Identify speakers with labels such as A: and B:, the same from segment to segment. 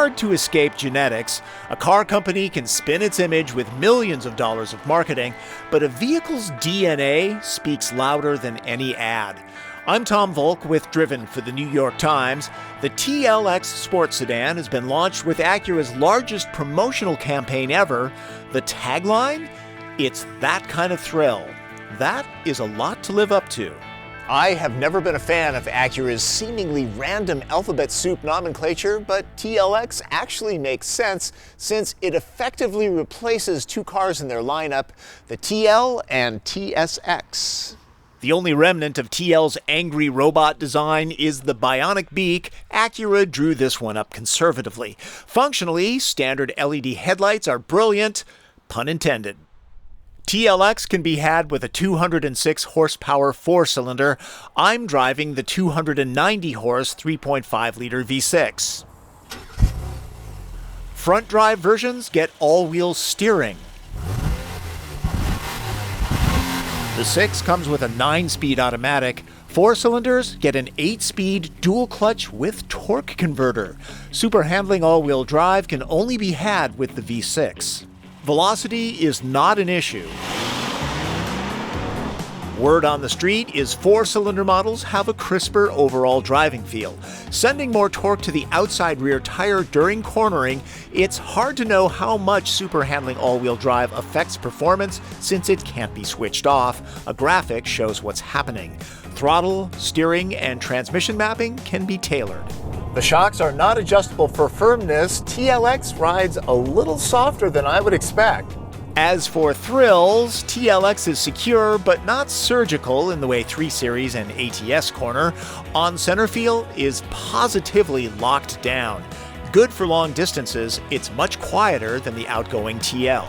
A: hard to escape genetics. A car company can spin its image with millions of dollars of marketing, but a vehicle's DNA speaks louder than any ad. I'm Tom Voelk with Driven for the New York Times. The TLX sports sedan has been launched with Acura's largest promotional campaign ever. The tagline? It's that kind of thrill. That is a lot to live up to. I have never been a fan of Acura's seemingly random alphabet soup nomenclature, but TLX actually makes sense since it effectively replaces two cars in their lineup, the TL and TSX. The only remnant of TL's angry robot design is the bionic beak. Acura drew this one up conservatively. Functionally, standard LED headlights are brilliant, pun intended. TLX can be had with a 206 horsepower four-cylinder. I'm driving the 290 horse 3.5-liter V6. Front drive versions get all-wheel steering. The 6 comes with a 9-speed automatic. 4 cylinders get an 8-speed dual-clutch with torque converter. Super handling all-wheel drive can only be had with the V6. Velocity is not an issue. Word on the street is 4-cylinder models have a crisper overall driving feel. Sending more torque to the outside rear tire during cornering, it's hard to know how much super handling all-wheel drive affects performance since it can't be switched off. A graphic shows what's happening. Throttle, steering, and transmission mapping can be tailored. The shocks are not adjustable for firmness. TLX rides a little softer than I would expect. As for thrills, TLX is secure but not surgical in the way 3 Series and ATS corner. On-center feel is positively locked down. Good for long distances, it's much quieter than the outgoing TL.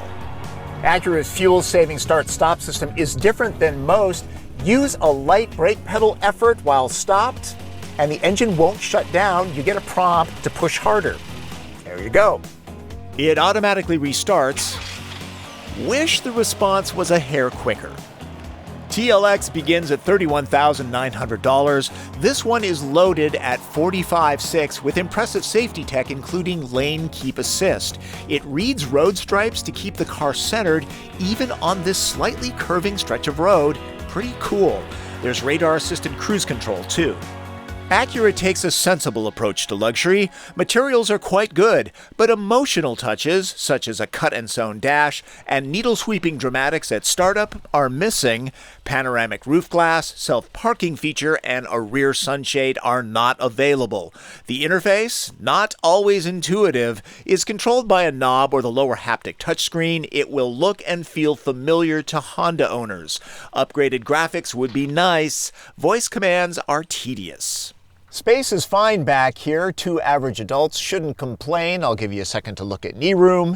A: Acura's fuel-saving start-stop system is different than most. Use a light brake pedal effort while stopped, and the engine won't shut down. You get a prompt to push harder. There you go. It automatically restarts. Wish the response was a hair quicker. TLX begins at $31,900. This one is loaded at $45,600 with impressive safety tech including lane keep assist. It reads road stripes to keep the car centered even on this slightly curving stretch of road. Pretty cool. There's radar-assisted cruise control too. Acura takes a sensible approach to luxury. Materials are quite good, but emotional touches, such as a cut-and-sewn dash and needle-sweeping dramatics at startup, are missing. Panoramic roof glass, self-parking feature, and a rear sunshade are not available. The interface, not always intuitive, is controlled by a knob or the lower haptic touchscreen. It will look and feel familiar to Honda owners. Upgraded graphics would be nice. Voice commands are tedious. Space is fine back here. 2 average adults shouldn't complain. I'll give you a second to look at knee room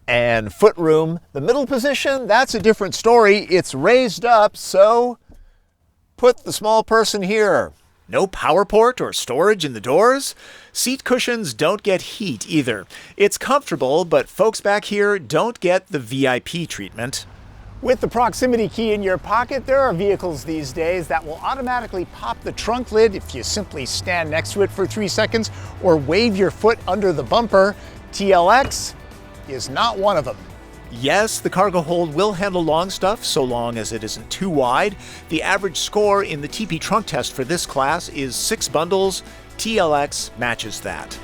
A: and foot room. The middle position, that's a different story. It's raised up, so put the small person here. No power port or storage in the doors. Seat cushions don't get heat either. It's comfortable, but folks back here don't get the VIP treatment. With the proximity key in your pocket, there are vehicles these days that will automatically pop the trunk lid if you simply stand next to it for 3 seconds or wave your foot under the bumper. TLX is not one of them. Yes, the cargo hold will handle long stuff so long as it isn't too wide. The average score in the TP trunk test for this class is 6 bundles. TLX matches that.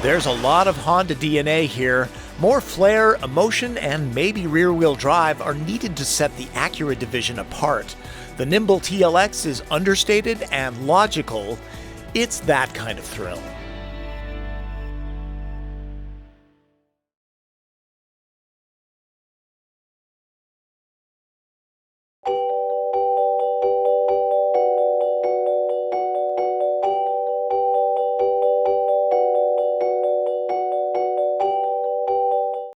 A: There's a lot of Honda DNA here. More flair, emotion, and maybe rear-wheel drive are needed to set the Acura division apart. The nimble TLX is understated and logical. It's that kind of thrill.